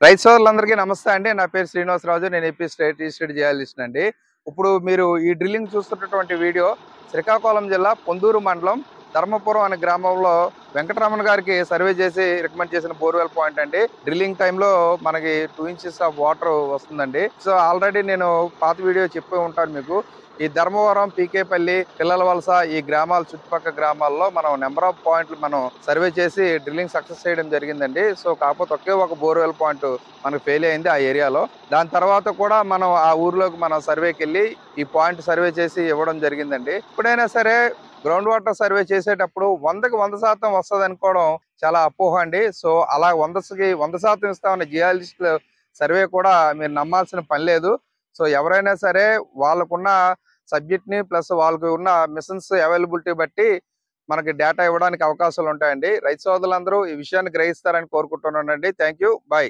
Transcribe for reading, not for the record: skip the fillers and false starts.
రైతు సోదరులందరికీ నమస్తే అండి. నా పేరు శ్రీనివాసరాజు. నేను ఏపీ స్టేట్ రిజిస్టర్డ్ జియాలజిస్ట్ అండి. ఇప్పుడు మీరు ఈ డ్రిల్లింగ్ చూస్తున్నటువంటి వీడియో శ్రీకాకుళం జిల్లా పొందూరు మండలం ధర్మపురం అనే గ్రామంలో వెంకటరమణ గారికి సర్వే చేసి రికమెండ్ చేసిన బోర్వెల్ పాయింట్ అండి. డ్రిల్లింగ్ టైంలో మనకి 2 ఇంచెస్ ఆఫ్ వాటర్ వస్తుందండి. సో ఆల్రెడీ నేను పాత వీడియో చెప్పి ఉంటాను మీకు. ఈ ధర్మవరం, పీకేపల్లి, పిల్లల వలస ఈ గ్రామాల చుట్టుపక్కల గ్రామాల్లో మనం నెంబర్ ఆఫ్ పాయింట్లు మనం సర్వే చేసి డ్రిల్లింగ్ సక్సెస్ చేయడం జరిగిందండి. సో కాకపోతే ఒకే ఒక బోర్వెల్ పాయింట్ మనకు ఫెయిల్ అయింది ఆ ఏరియాలో. దాని తర్వాత కూడా మనం ఆ ఊర్లోకి మనం సర్వేకి వెళ్ళి ఈ పాయింట్ సర్వే చేసి ఇవ్వడం జరిగిందండి. ఎప్పుడైనా సరే గ్రౌండ్ వాటర్ సర్వే చేసేటప్పుడు 100కి 100% వస్తుంది అనుకోవడం చాలా అపోహ అండి. సో అలా 100కి 100% ఇస్తామన్న జియాలజిస్ట్ సర్వే కూడా మీరు నమ్మాల్సిన పని లేదు. సో ఎవరైనా సరే వాళ్ళకున్న సబ్జెక్ట్ ని ప్లస్ వాళ్ళకి ఉన్న మిషన్స్ అవైలబిలిటీ బట్టి మనకి డేటా ఇవ్వడానికి అవకాశాలు ఉంటాయండి. రైతు సోదరులందరూ ఈ విషయాన్ని గ్రహిస్తారని కోరుకుంటున్నానండి. Thank you. బాయ్.